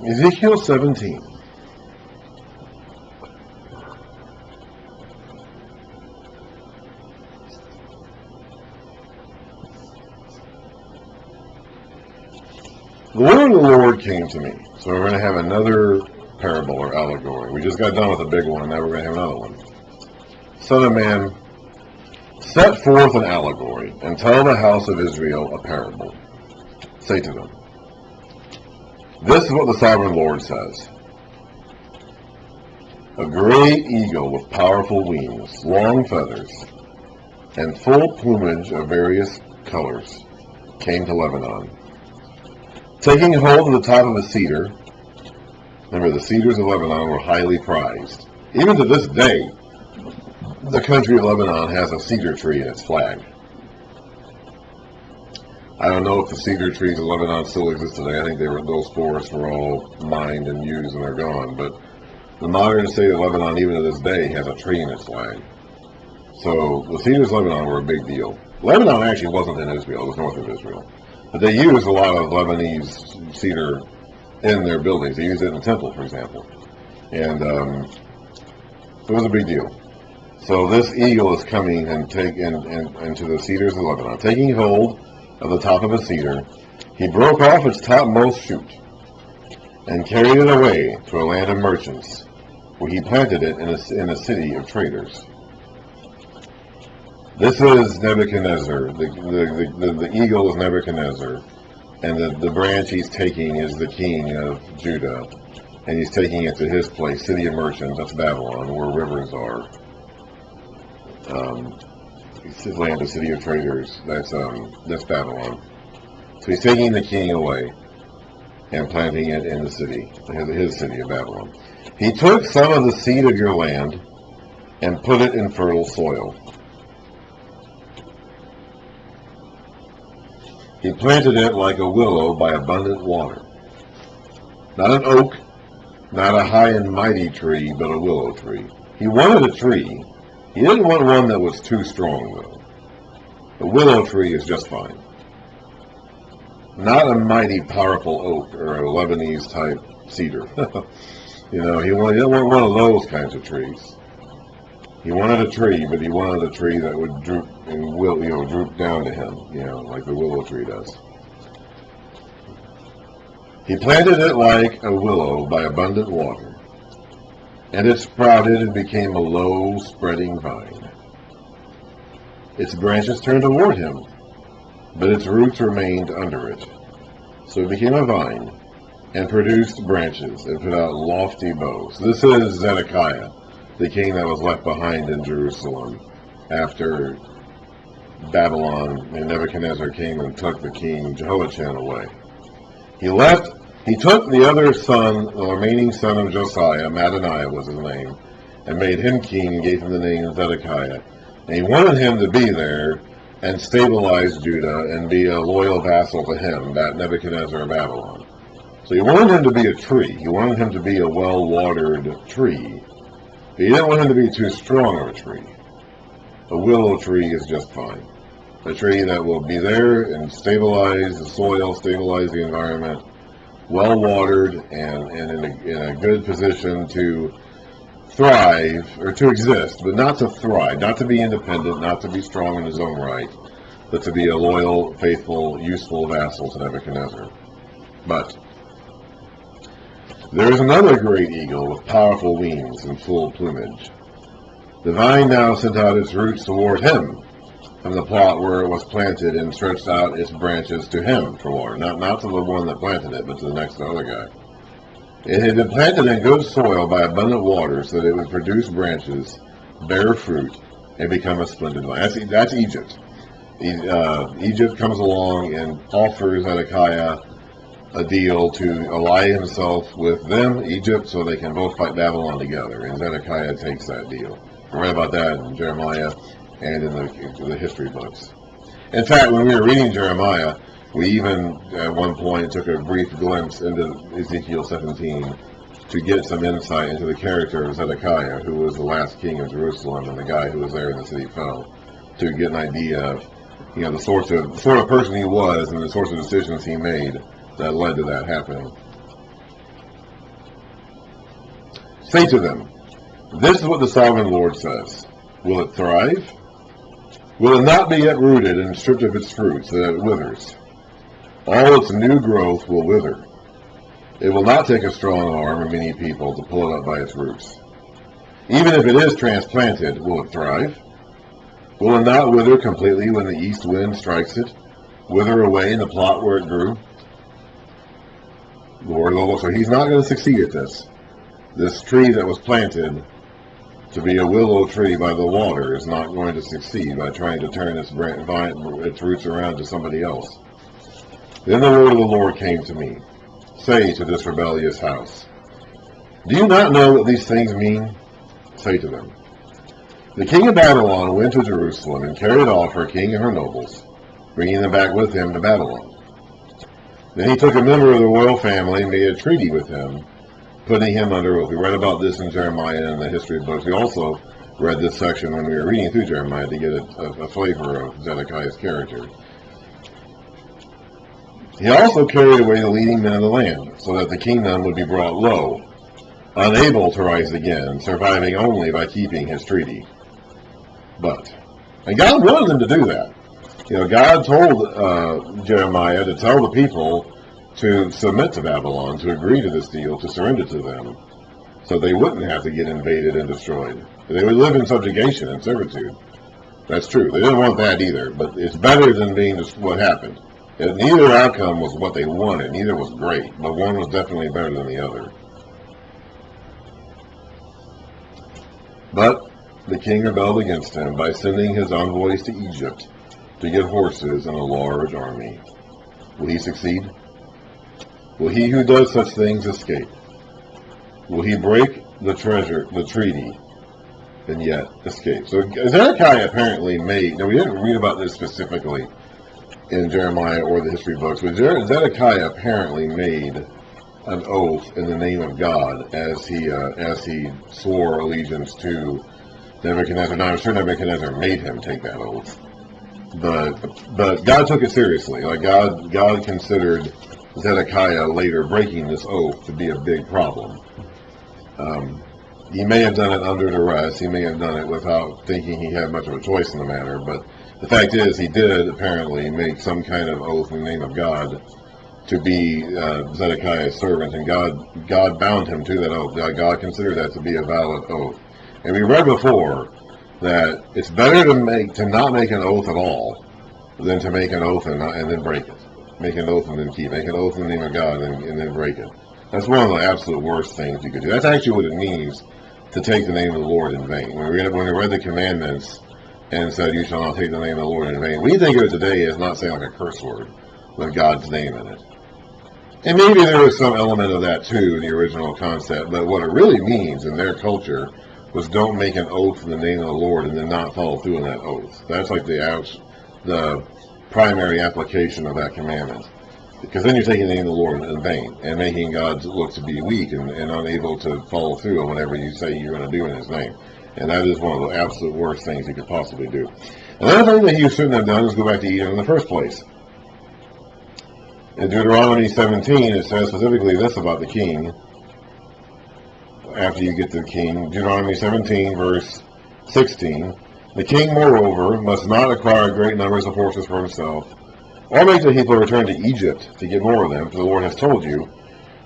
Ezekiel 17. The word of the Lord came to me. So we're going to have another parable or allegory. We just got done with a big one, and now we're going to have another one. Son of man, set forth an allegory, and tell the house of Israel a parable. Say to them, this is what the sovereign Lord says. A great eagle with powerful wings, long feathers, and full plumage of various colors came to Lebanon. Taking hold of the top of a cedar, remember the cedars of Lebanon were highly prized. Even to this day, the country of Lebanon has a cedar tree in its flag. I don't know if the cedar trees of Lebanon still exist today. I think those forests were all mined and used and they're gone. But the modern state of Lebanon, even to this day, has a tree in its flag. So the cedars of Lebanon were a big deal. Lebanon actually wasn't in Israel, it was north of Israel. But they used a lot of Lebanese cedar in their buildings. They used it in the temple, for example. And it was a big deal. So this eagle is coming and into the cedars of Lebanon. Taking hold of the top of a cedar, he broke off its topmost shoot and carried it away to a land of merchants, where he planted it in a city of traders. This is Nebuchadnezzar. The eagle is Nebuchadnezzar, and the branch he's taking is the king of Judah, and he's taking it to his place, city of merchants. That's Babylon, where rivers are. It's his land, the city of traders. That's Babylon. So he's taking the king away and planting it in the city, his city of Babylon. He took some of the seed of your land and put it in fertile soil. He planted it like a willow by abundant water. Not an oak, not a high and mighty tree, but a willow tree. He wanted a tree. He didn't want one that was too strong, though. A willow tree is just fine. Not a mighty, powerful oak or a Lebanese type cedar. He didn't want one of those kinds of trees. He wanted a tree, but he wanted a tree that would droop and droop down to him, like the willow tree does. He planted it like a willow by abundant water, and it sprouted and became a low, spreading vine. Its branches turned toward him, but its roots remained under it. So it became a vine, and produced branches, and put out lofty boughs. This is Zedekiah, the king that was left behind in Jerusalem after Babylon and Nebuchadnezzar came and took the king Jehoiachin away. He took the other son, the remaining son of Josiah, Mattaniah was his name, and made him king and gave him the name Zedekiah. And he wanted him to be there and stabilize Judah and be a loyal vassal to him, that Nebuchadnezzar of Babylon. So he wanted him to be a tree. He wanted him to be a well-watered tree. But he didn't want him to be too strong of a tree. A willow tree is just fine. A tree that will be there and stabilize the soil, stabilize the environment, well-watered and in a good position to thrive, or to exist, but not to thrive, not to be independent, not to be strong in his own right, but to be a loyal, faithful, useful vassal to Nebuchadnezzar. But there is another great eagle with powerful wings and full plumage. The vine now sent out its roots toward him from the plot where it was planted, and stretched out its branches to him for water. Not to the one that planted it, but to the next other guy. It had been planted in good soil by abundant water, so that it would produce branches, bear fruit, and become a splendid vine. That's Egypt. Egypt comes along and offers Zedekiah a deal to ally himself with them, Egypt, so they can both fight Babylon together. And Zedekiah takes that deal. I read about that in Jeremiah and in the history books. In fact, when we were reading Jeremiah, we even at one point took a brief glimpse into Ezekiel 17 to get some insight into the character of Zedekiah, who was the last king of Jerusalem and the guy who was there in the city fell, to get an idea of the sort of person he was and the sorts of decisions he made that led to that happening. Say to them, this is what the sovereign Lord says. Will it thrive? Will it not be uprooted and stripped of its fruits, that it withers? All its new growth will wither. It will not take a strong arm or many people to pull it up by its roots. Even if it is transplanted, will it thrive? Will it not wither completely when the east wind strikes it? Wither away in the plot where it grew? Lord, so he's not going to succeed at this. This tree that was planted to be a willow tree by the water is not going to succeed by trying to turn its roots around to somebody else. Then the word of the Lord came to me. Say to this rebellious house, do you not know what these things mean? Say to them, the king of Babylon went to Jerusalem and carried off her king and her nobles, bringing them back with him to Babylon. Then he took a member of the royal family and made a treaty with him, putting him under oath. We read about this in Jeremiah and the history of books. We also read this section when we were reading through Jeremiah to get a flavor of Zedekiah's character. He also carried away the leading men of the land, so that the kingdom would be brought low, unable to rise again, surviving only by keeping his treaty. And God wanted them to do that. God told Jeremiah to tell the people to submit to Babylon, to agree to this deal, to surrender to them, so they wouldn't have to get invaded and destroyed. They would live in subjugation and servitude. That's true. They didn't want that either, but it's better than being just what happened. Neither outcome was what they wanted. Neither was great, but one was definitely better than the other. But the king rebelled against him by sending his envoys to Egypt to get horses and a large army. Will he succeed? Will he who does such things escape? Will he break the treaty, and yet escape? So Zedekiah apparently made, now we didn't read about this specifically in Jeremiah or the history books, but Zedekiah apparently made an oath in the name of God as he swore allegiance to Nebuchadnezzar. Now I'm sure Nebuchadnezzar made him take that oath, but God took it seriously. Like God considered Zedekiah later breaking this oath to be a big problem. He may have done it under duress. He may have done it without thinking he had much of a choice in the matter. But the fact is, he did apparently make some kind of oath in the name of God to be Zedekiah's servant, and God bound him to that oath. God considered that to be a valid oath. And we read before that it's better to not make an oath at all than to make an oath and then break it. Make an oath and then keep. Make an oath in the name of God and then break it. That's one of the absolute worst things you could do. That's actually what it means to take the name of the Lord in vain. When we read the commandments and said, you shall not take the name of the Lord in vain, we think of it today as not saying like a curse word with God's name in it. And maybe there was some element of that too in the original concept, but what it really means in their culture was don't make an oath in the name of the Lord and then not follow through on that oath. That's like the primary application of that commandment. Because then you're taking the name of the Lord in vain and making God look to be weak and unable to follow through on whatever you say you're going to do in his name. And that is one of the absolute worst things you could possibly do. Another thing that you shouldn't have done is go back to Egypt in the first place. In Deuteronomy 17, it says specifically this about the king. After you get to the king, Deuteronomy 17, verse 16, the king, moreover, must not acquire great numbers of horses for himself, or make the people return to Egypt to get more of them, for the Lord has told you,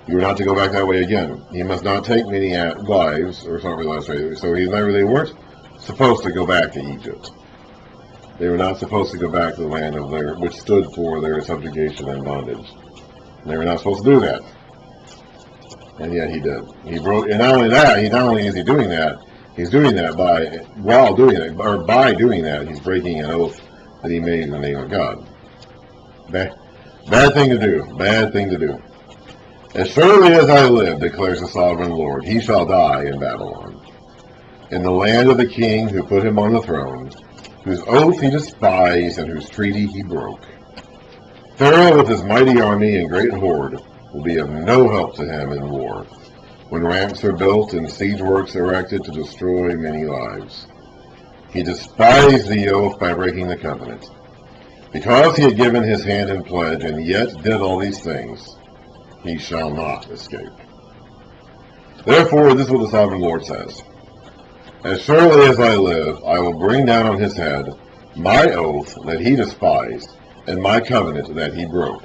you are not to go back that way again. He must not take many wives, or something like that. So they weren't supposed to go back to Egypt. They were not supposed to go back to the land of which stood for their subjugation and bondage. They were not supposed to do that. And yet he did. And not only is he doing that, he's doing that by doing that, he's breaking an oath that he made in the name of God. Bad thing to do. Bad thing to do. As surely as I live, declares the sovereign Lord, he shall die in Babylon, in the land of the king who put him on the throne, whose oath he despised and whose treaty he broke. Pharaoh with his mighty army and great horde will be of no help to him in war, when ramps are built and siege works erected to destroy many lives. He despised the oath by breaking the covenant. Because he had given his hand in pledge and yet did all these things, he shall not escape. Therefore, this is what the sovereign Lord says. As surely as I live, I will bring down on his head my oath that he despised, and my covenant that he broke.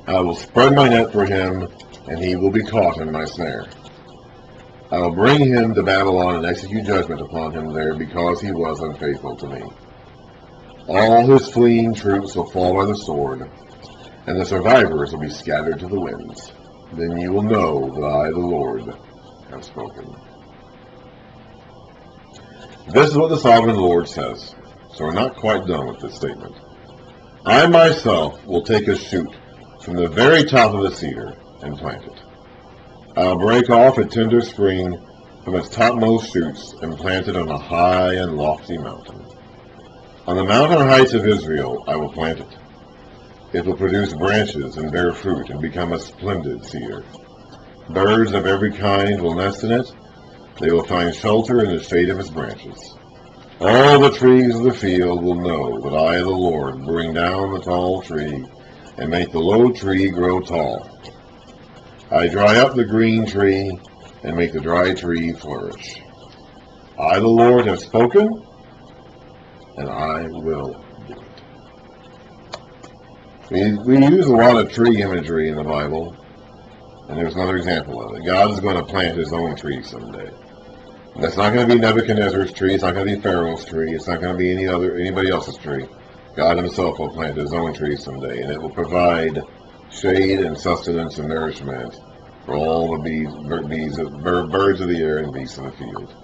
I will spread my net for him, and he will be caught in my snare. I will bring him to Babylon and execute judgment upon him there, because he was unfaithful to me. All his fleeing troops will fall by the sword, and the survivors will be scattered to the winds. Then you will know that I, the Lord, have spoken. This is what the sovereign Lord says. So we're not quite done with this statement. I myself will take a shoot from the very top of the cedar and plant it. I'll break off a tender spring from its topmost shoots and plant it on a high and lofty mountain. On the mountain heights of Israel I will plant it. It will produce branches and bear fruit and become a splendid cedar. Birds of every kind will nest in it. They will find shelter in the shade of its branches. All the trees of the field will know that I, the Lord, bring down the tall tree and make the low tree grow tall. I dry up the green tree and make the dry tree flourish. I, the Lord, have spoken, and I will do it. We use a lot of tree imagery in the Bible, and there's another example of it. God is going to plant his own tree someday. That's not going to be Nebuchadnezzar's tree. It's not going to be Pharaoh's tree. It's not going to be anybody else's tree. God himself will plant his own tree someday, and it will provide shade and sustenance and nourishment for all the birds of the air and beasts of the field.